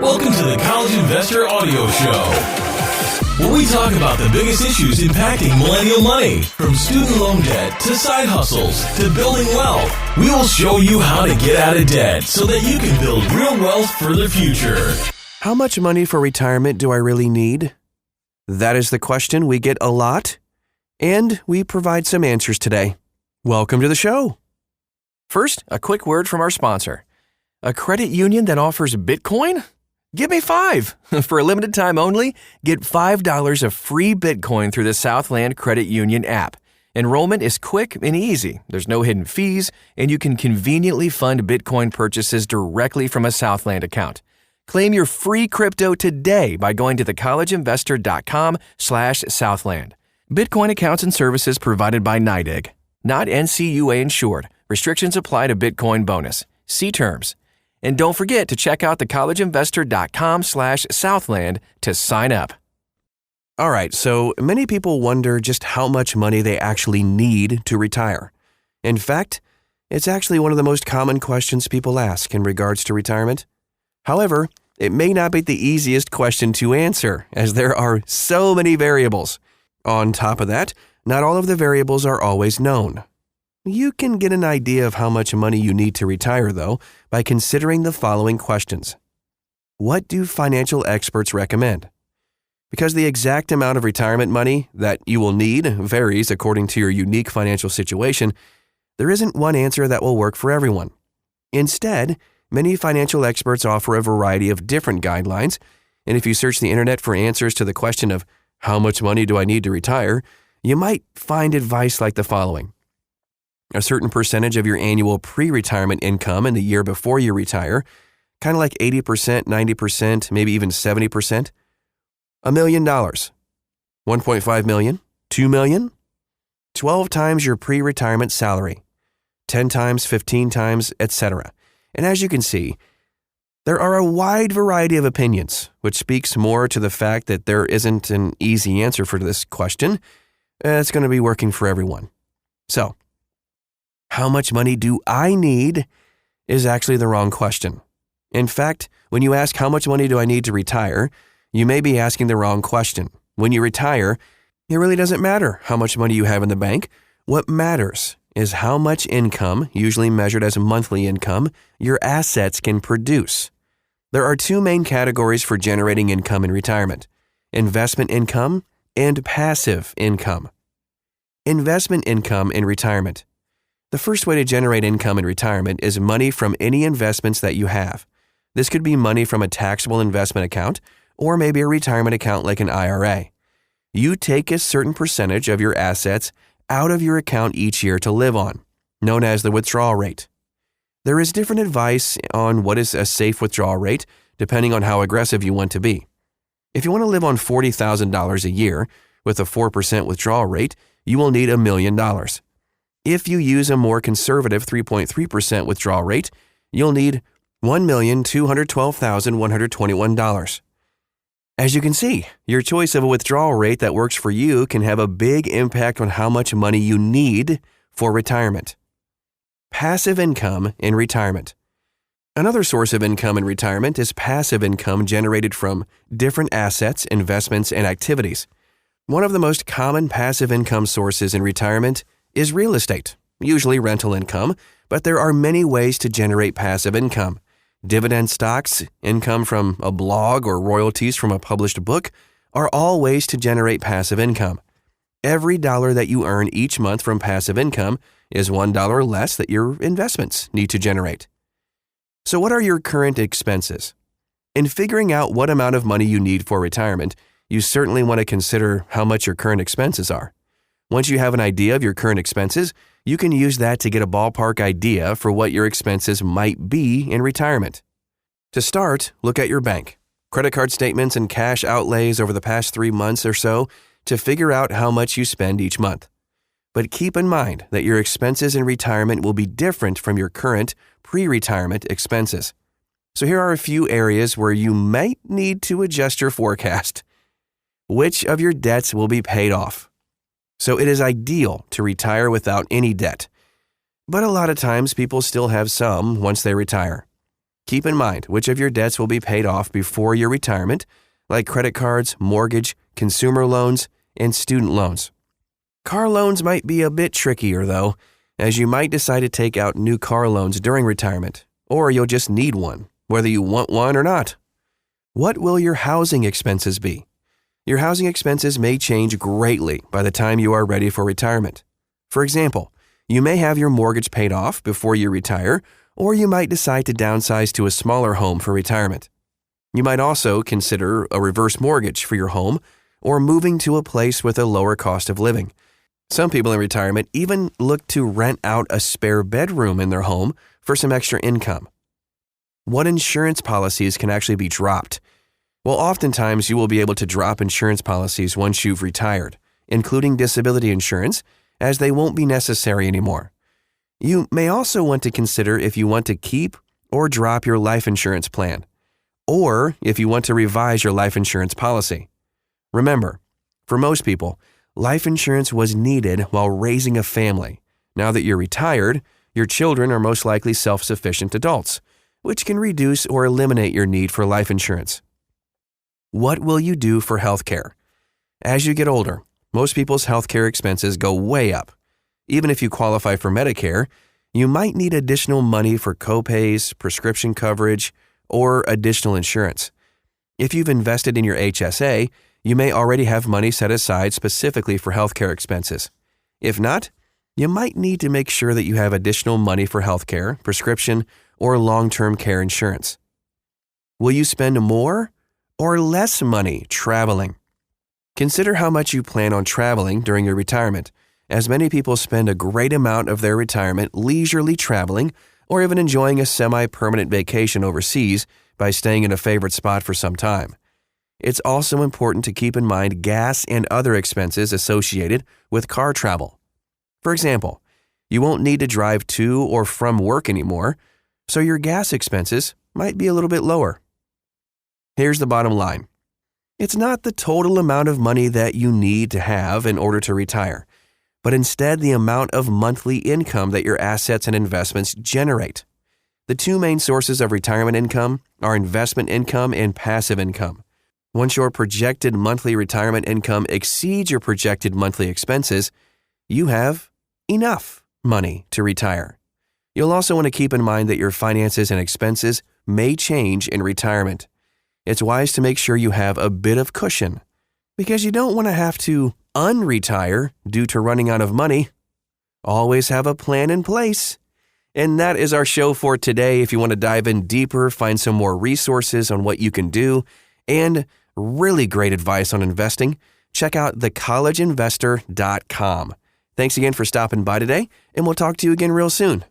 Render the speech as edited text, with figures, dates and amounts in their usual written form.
Welcome to the College Investor Audio Show, where we talk about the biggest issues impacting millennial money, from student loan debt to side hustles to building wealth. We will show you how to get out of debt so that you can build real wealth for the future. How much money for retirement do I really need? That is the question we get a lot, and we provide some answers today. Welcome to the show. First, a quick word from our sponsor. A credit union that offers Bitcoin? Give me 5. For a limited time only, get $5 of free Bitcoin through the Southland Credit Union app. Enrollment is quick and easy. There's no hidden fees, and you can conveniently fund Bitcoin purchases directly from a Southland account. Claim your free crypto today by going to thecollegeinvestor.com/Southland. Bitcoin accounts and services provided by NYDIG. Not NCUA insured. Restrictions apply to Bitcoin bonus. See terms. And don't forget to check out thecollegeinvestor.com/Southland to sign up. All right, so many people wonder just how much money they actually need to retire. In fact, it's actually one of the most common questions people ask in regards to retirement. However, it may not be the easiest question to answer, as there are so many variables. On top of that, not all of the variables are always known. You can get an idea of how much money you need to retire, though, by considering the following questions. What do financial experts recommend? Because the exact amount of retirement money that you will need varies according to your unique financial situation, there isn't one answer that will work for everyone. Instead, many financial experts offer a variety of different guidelines, and if you search the internet for answers to the question of how much money do I need to retire, you might find advice like the following. A certain percentage of your annual pre-retirement income in the year before you retire, kind of like 80%, 90%, maybe even 70%. $1 million, $1.5 million, $2 million, 12 times your pre-retirement salary, 10 times, 15 times, etc. And as you can see, there are a wide variety of opinions, which speaks more to the fact that there isn't an easy answer for this question. It's going to be working for everyone. So, how much money do I need is actually the wrong question. In fact, when you ask how much money do I need to retire, you may be asking the wrong question. When you retire, it really doesn't matter how much money you have in the bank. What matters is how much income, usually measured as monthly income, your assets can produce. There are 2 main categories for generating income in retirement: investment income and passive income. Investment income in retirement. The first way to generate income in retirement is money from any investments that you have. This could be money from a taxable investment account or maybe a retirement account like an IRA. You take a certain percentage of your assets out of your account each year to live on, known as the withdrawal rate. There is different advice on what is a safe withdrawal rate depending on how aggressive you want to be. If you want to live on $40,000 a year with a 4% withdrawal rate, you will need $1 million. If you use a more conservative 3.3% withdrawal rate, you'll need $1,212,121. As you can see, your choice of a withdrawal rate that works for you can have a big impact on how much money you need for retirement. Passive income in retirement. Another source of income in retirement is passive income generated from different assets, investments, and activities. One of the most common passive income sources in retirement is real estate, usually rental income, but there are many ways to generate passive income. Dividend stocks, income from a blog, or royalties from a published book are all ways to generate passive income. Every dollar that you earn each month from passive income is $1 less that your investments need to generate. So what are your current expenses? In figuring out what amount of money you need for retirement, you certainly want to consider how much your current expenses are. Once you have an idea of your current expenses, you can use that to get a ballpark idea for what your expenses might be in retirement. To start, look at your bank, credit card statements, and cash outlays over the past 3 months or so to figure out how much you spend each month. But keep in mind that your expenses in retirement will be different from your current pre-retirement expenses. So here are a few areas where you might need to adjust your forecast. Which of your debts will be paid off? So it is ideal to retire without any debt. But a lot of times people still have some once they retire. Keep in mind which of your debts will be paid off before your retirement, like credit cards, mortgage, consumer loans, and student loans. Car loans might be a bit trickier, though, as you might decide to take out new car loans during retirement, or you'll just need one, whether you want one or not. What will your housing expenses be? Your housing expenses may change greatly by the time you are ready for retirement. For example, you may have your mortgage paid off before you retire, or you might decide to downsize to a smaller home for retirement. You might also consider a reverse mortgage for your home or moving to a place with a lower cost of living. Some people in retirement even look to rent out a spare bedroom in their home for some extra income. What insurance policies can actually be dropped? Well, oftentimes you will be able to drop insurance policies once you've retired, including disability insurance, as they won't be necessary anymore. You may also want to consider if you want to keep or drop your life insurance plan, or if you want to revise your life insurance policy. Remember, for most people, life insurance was needed while raising a family. Now that you're retired, your children are most likely self-sufficient adults, which can reduce or eliminate your need for life insurance. What will you do for healthcare? As you get older, most people's healthcare expenses go way up. Even if you qualify for Medicare, you might need additional money for copays, prescription coverage, or additional insurance. If you've invested in your HSA, you may already have money set aside specifically for healthcare expenses. If not, you might need to make sure that you have additional money for healthcare, prescription, or long-term care insurance. Will you spend more or less money traveling? Consider how much you plan on traveling during your retirement, as many people spend a great amount of their retirement leisurely traveling or even enjoying a semi-permanent vacation overseas by staying in a favorite spot for some time. It's also important to keep in mind gas and other expenses associated with car travel. For example, you won't need to drive to or from work anymore, so your gas expenses might be a little bit lower. Here's the bottom line. It's not the total amount of money that you need to have in order to retire, but instead the amount of monthly income that your assets and investments generate. The two main sources of retirement income are investment income and passive income. Once your projected monthly retirement income exceeds your projected monthly expenses, you have enough money to retire. You'll also want to keep in mind that your finances and expenses may change in retirement. It's wise to make sure you have a bit of cushion, because you don't want to have to unretire due to running out of money. Always have a plan in place. And that is our show for today. If you want to dive in deeper, find some more resources on what you can do, and really great advice on investing, check out thecollegeinvestor.com. Thanks again for stopping by today, and we'll talk to you again real soon.